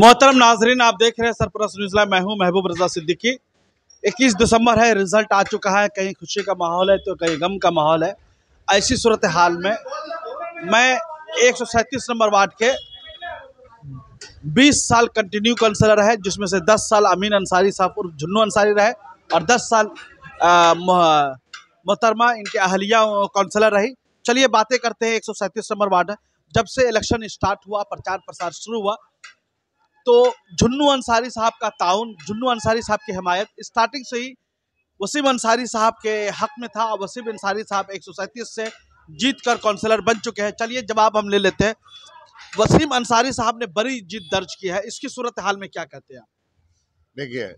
मोहतरम नाजरीन, आप देख रहे हैं सरफराज न्यूज़ लाइव। मैं हूं महबूब रजा सिद्दीकी। 21 दिसंबर है, रिजल्ट आ चुका है। कहीं खुशी का माहौल है तो कहीं गम का माहौल है। ऐसी सूरत हाल में मैं 137 नंबर वार्ड के 20 साल कंटिन्यू काउंसलर है, जिसमें से 10 साल अमीन अंसारी साहब और झुन्नू अंसारी रहे और 10 साल मोहतरमा इनके अहलिया काउंसलर रही। चलिए बातें करते हैं। 137 नंबर वार्ड है। जब से इलेक्शन स्टार्ट हुआ, प्रचार प्रसार शुरू हुआ, तो झुन्नू अंसारी साहब का ताउन, झुन्नू अंसारी साहब की हिमायत स्टार्टिंग से ही वसीम अंसारी साहब के हक में था। और वसीम अंसारी साहब 137 से जीत कर काउंसलर बन चुके हैं। चलिए जवाब हम ले लेते हैं। वसीम अंसारी साहब ने बड़ी जीत दर्ज की है, इसकी सूरत हाल में क्या कहते हैं आप? देखिए,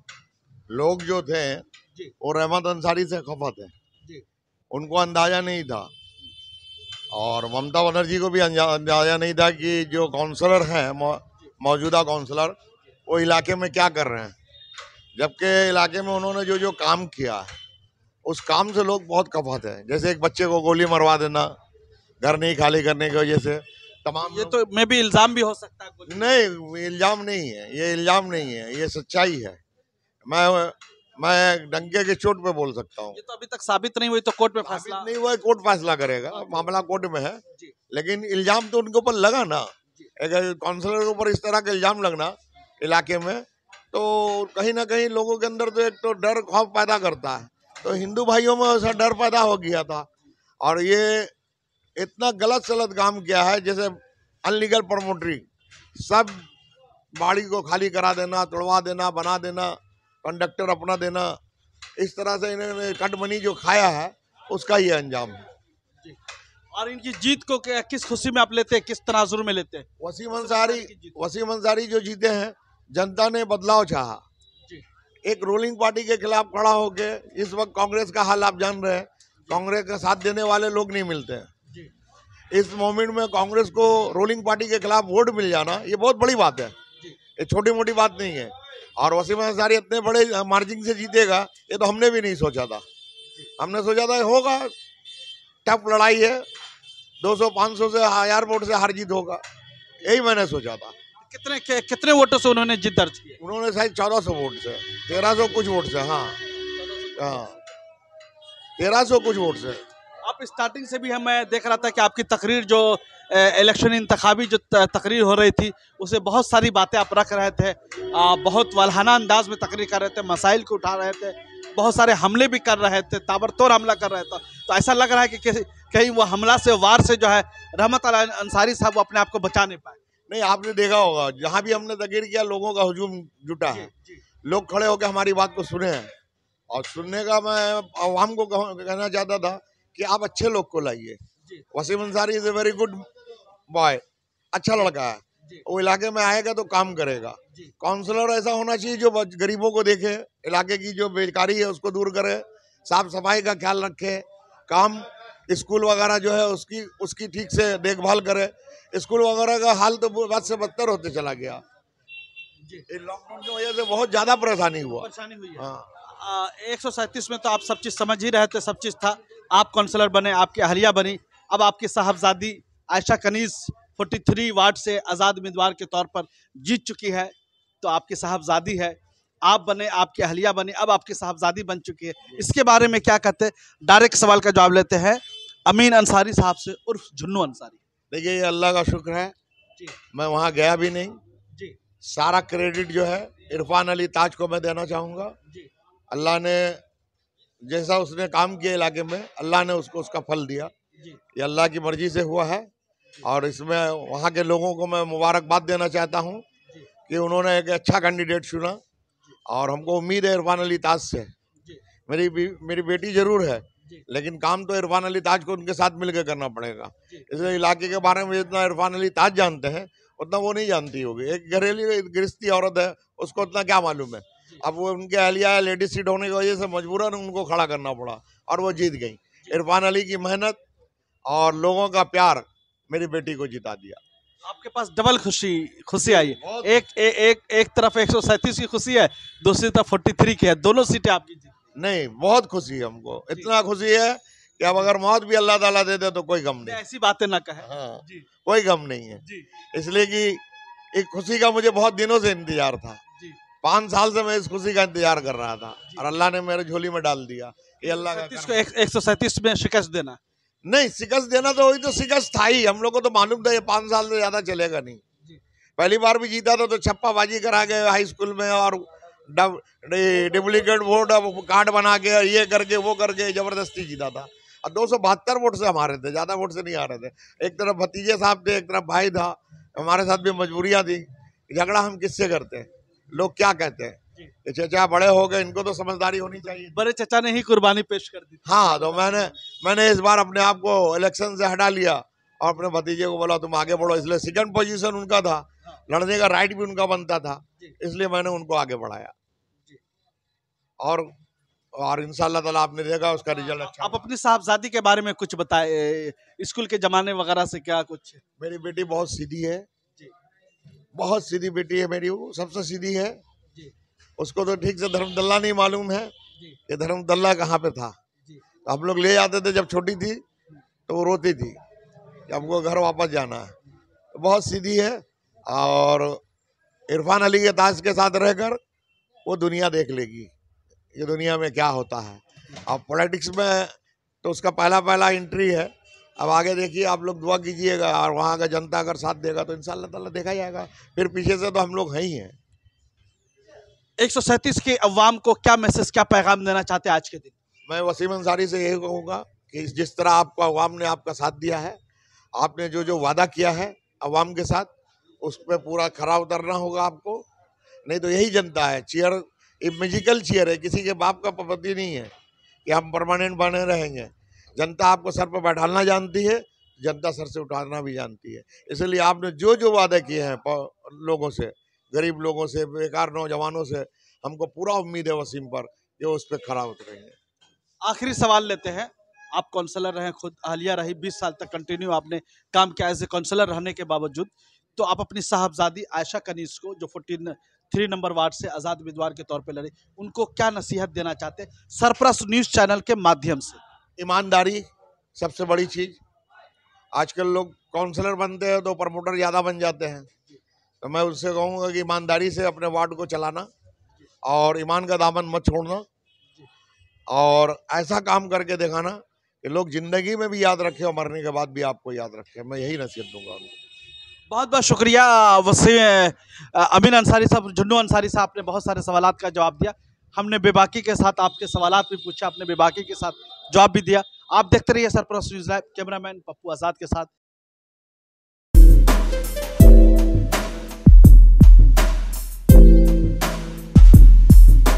लोग जो थे वो रहमत अंसारी से खफा थे, उनको अंदाजा नहीं था और ममता बनर्जी को भी अंदाजा नहीं था कि जो काउंसलर हैं, मौजूदा काउंसलर, वो इलाके में क्या कर रहे हैं। जबकि इलाके में उन्होंने जो जो काम किया है, उस काम से लोग बहुत खफा थे। जैसे एक बच्चे को गोली मरवा देना, घर नहीं खाली करने की वजह से तमाम। ये तो में भी इल्जाम भी हो सकता है। नहीं, इल्जाम नहीं है, ये इल्जाम नहीं है, ये सच्चाई है। मैं डंके के चोट पे बोल सकता हूँ। ये तो अभी तक साबित नहीं हुई, तो कोर्ट में फैसला नहीं हुआ, कोर्ट फैसला करेगा, मामला कोर्ट में है। लेकिन इल्जाम तो उनके ऊपर लगा ना। अगर काउंसलर के ऊपर इस तरह का इल्जाम लगना इलाके में, तो कहीं ना कहीं लोगों के अंदर तो एक तो डर खौफ पैदा करता है। तो हिंदू भाइयों में ऐसा डर पैदा हो गया था और ये इतना गलत सलत काम किया है, जैसे अनलीगल प्रमोटरी, सब बाड़ी को खाली करा देना, तोड़वा देना, बना देना, कंडक्टर अपना देना, इस तरह से इन्होंने कट मनी जो खाया है उसका ये अंजाम है। और इनकी जीत को किस खुशी में आप लेते हैं, किस तनाजुर में लेते हैं? वसीम अंसारी जो जीते हैं, जनता ने बदलाव चाहा। एक रूलिंग पार्टी के खिलाफ खड़ा होके, इस वक्त कांग्रेस का हाल आप जान रहे हैं, कांग्रेस का साथ देने वाले लोग नहीं मिलते हैं। इस मोमेंट में कांग्रेस को रूलिंग पार्टी के खिलाफ वोट मिल जाना, ये बहुत बड़ी बात है, ये छोटी मोटी बात नहीं है। और वसीम अंसारी इतने बड़े मार्जिन से जीतेगा, ये तो हमने भी नहीं सोचा था। हमने सोचा था होगा, टफ लड़ाई है, 200-500 से 1000 वोट से हार जीत होगा, यही मैंने सोचा था। कितने वोटों से उन्होंने जीत दर्ज की? उन्होंने शायद 1400 वोट से, 1300 कुछ वोट से, हाँ 1300 कुछ वोट से। आप स्टार्टिंग से भी मैं देख रहा था कि आपकी तकरीर, जो इलेक्शन इंतखाबी जो तकरीर हो रही थी, उसे बहुत सारी बातें आप रख रहे थे, बहुत वल्हाना अंदाज में तकरीर कर रहे थे, मसाइल को उठा रहे थे, बहुत सारे हमले भी कर रहे थे, ताबड़तोड़ हमला कर रहे थे। तो ऐसा लग रहा है कि कहीं वो हमला से, वार से जो है रहमत अंसारी साहब वो अपने आप को बचा नहीं पाए। नहीं, आपने देखा होगा, जहाँ भी हमने तकरीर किया, लोगों का हुजूम जुटा है। लोग खड़े होकर हमारी बात को सुने हैं। और सुनने का मैं आवाम को कहना चाहता था कि आप अच्छे लोग को लाइए। Wasim Ansari is a very good boy, अच्छा लड़का है, वो इलाके में आएगा तो काम करेगा। काउंसलर ऐसा होना चाहिए जो गरीबों को देखे, इलाके की जो बेकारी है उसको दूर करे, साफ सफाई का ख्याल रखे, काम स्कूल वगैरह जो है उसकी ठीक से देखभाल करे। स्कूल वगैरह का हाल तो बद से बदतर होते चला गया। लॉकडाउन की वजह से बहुत ज्यादा परेशानी हुई है। हाँ, 137 में तो आप सब चीज समझ ही रहे थे, सब चीज था। आप काउंसलर बने, आपकी अहलिया बनी, अब आपकी साहबजादी आयशा कनीज 43 वार्ड से आज़ाद उम्मीदवार के तौर पर जीत चुकी है। तो आपकी साहबजादी है, आप बने, आपकी अहलिया बनी, अब आपकी साहबजादी बन चुकी है। इसके बारे में क्या कहते हैं? डायरेक्ट सवाल का जवाब लेते हैं अमीन अंसारी साहब से, उर्फ झुन्नू अंसारी। देखिए, ये अल्लाह का शुक्र है, मैं वहाँ गया भी नहीं। सारा क्रेडिट जो है इरफान अली ताज को मैं देना चाहूँगा। अल्लाह ने जैसा उसने काम किया इलाके में, अल्लाह ने उसको उसका फल दिया। ये अल्लाह की मर्जी से हुआ है और इसमें वहाँ के लोगों को मैं मुबारकबाद देना चाहता हूँ कि उन्होंने एक अच्छा कैंडिडेट चुना। और हमको उम्मीद है इरफान अली ताज से। मेरी बेटी जरूर है, लेकिन काम तो इरफान अली ताज को उनके साथ मिलकर करना पड़ेगा। इसलिए इलाके के बारे में जितना इरफान अली ताज जानते हैं, उतना वो नहीं जानती होगी। एक घरेलू गृहस्थी औरत है, उसको उतना क्या मालूम है। अब वो उनके अहलिया लेडीज सीट होने की वजह से मजबूरन उनको खड़ा करना पड़ा और वो जीत गई। इरफान अली की मेहनत और लोगों का प्यार मेरी बेटी को जिता दिया। आपके पास डबल खुशी आई है। एक तरफ 137 की खुशी है, दूसरी तरफ 43 की है, दोनों सीटें आपकी जीत। नहीं, बहुत खुशी है हमको, इतना खुशी है कि अब अगर मौत भी अल्लाह ताला दे दे तो कोई गम नहीं। ऐसी बातें ना कहे। हाँ, कोई गम नहीं है, इसलिए कि एक खुशी का मुझे बहुत दिनों से इंतजार था। 5 साल से मैं इस खुशी का इंतजार कर रहा था और अल्लाह ने मेरे झोली में डाल दिया। ये अल्लाह का करम। 137 में शिकस्त देना नहीं, शिकस्त देना तो वही तो शिकस्त था ही। हम लोग को तो मालूम था ये 5 साल से ज्यादा चलेगा नहीं। पहली बार भी जीता था तो छप्पाबाजी करा के हाई स्कूल में और डुप्लीकेट वोट कार्ड बना के ये करके वो करके जबरदस्ती जीता था। और 272 वोट से हमारे थे, ज्यादा वोट से नहीं आ रहे थे। एक तरफ भतीजे साहब थे, एक तरफ भाई था। हमारे साथ भी मजबूरियां थी। झगड़ा हम किससे करते हैं, लोग क्या कहते हैं। ये चचा बड़े हो गए, इनको तो समझदारी होनी चाहिए। बड़े चचा ने ही कुर्बानी पेश कर दी। हाँ, तो मैंने इस बार अपने आप को इलेक्शन से हटा लिया और अपने भतीजे को बोला तुम आगे बढ़ो। इसलिए सेकंड पोजीशन उनका था, लड़ने का राइट भी उनका बनता था, इसलिए मैंने उनको आगे बढ़ाया। और इंशाल्लाह ताला आपने देखा उसका रिजल्ट अच्छा। आप अपनी साहबजादी के बारे में कुछ बताए, स्कूल के जमाने वगैरह से क्या कुछ? मेरी बेटी बहुत सीधी है, बहुत सीधी बेटी है मेरी, वो सबसे सीधी है। उसको तो ठीक से धर्मदल्ला नहीं मालूम है कि धर्मदल्ला कहाँ पे था। तो हम लोग ले जाते थे जब छोटी थी तो वो रोती थी कि हमको घर वापस जाना है। तो बहुत सीधी है और इरफान अली के ताज के साथ रहकर वो दुनिया देख लेगी, ये दुनिया में क्या होता है। अब पॉलिटिक्स में तो उसका पहला एंट्री है। अब आगे देखिए, आप लोग दुआ कीजिएगा और वहाँ का जनता अगर साथ देगा तो इंशाल्लाह ताला देखा जाएगा। फिर पीछे से तो हम लोग हैं ही हैं। 137 के अवाम को क्या मैसेज, क्या पैगाम देना चाहते हैं आज के दिन? मैं वसीम अंसारी से यही कहूँगा कि जिस तरह आपको अवाम ने आपका साथ दिया है, आपने जो वादा किया है अवाम के साथ, उस पर पूरा खरा उतरना होगा आपको। नहीं तो यही जनता है, चेयर एक म्यूजिकल चेयर है, किसी के बाप का पाबंदी नहीं है कि हम परमानेंट बने रहेंगे। जनता आपको सर पर बैठाना जानती है, जनता सर से उठाना भी जानती है। इसलिए आपने जो वादे किए हैं लोगों से, गरीब लोगों से, बेकार नौजवानों से, हमको पूरा उम्मीद है वसीम पर कि वो उस पर खरा उतरेंगे। आखिरी सवाल लेते हैं। आप काउंसलर रहे, खुद अहलिया रही, 20 साल तक कंटिन्यू आपने काम किया एज ए काउंसलर रहने के बावजूद। तो आप अपनी साहबजादी आयशा कनीज को, जो 3 नंबर वार्ड से आज़ाद उम्मीदवार के तौर पे लड़ी, उनको क्या नसीहत देना चाहते हैं सरप्लस न्यूज़ चैनल के माध्यम से? ईमानदारी सबसे बड़ी चीज़। आजकल लोग काउंसलर बनते हैं तो प्रमोटर ज़्यादा बन जाते हैं। तो मैं उससे कहूँगा कि ईमानदारी से अपने वार्ड को चलाना और ईमान का दामन मत छोड़ना और ऐसा काम करके दिखाना कि लोग जिंदगी में भी याद रखें और मरने के बाद भी आपको याद रखें। मैं यही नसीहत दूंगा उनको। बहुत बहुत शुक्रिया वसीम अमीन अंसारी साहब, जुन्नू अंसारी साहब, आपने बहुत सारे सवालात का जवाब दिया। हमने बेबाकी के साथ आपके सवालात भी पूछा, आपने बेबाकी के साथ जवाब भी दिया। आप देखते रहिए surplus news live. Cameraman Pappu Azad के साथ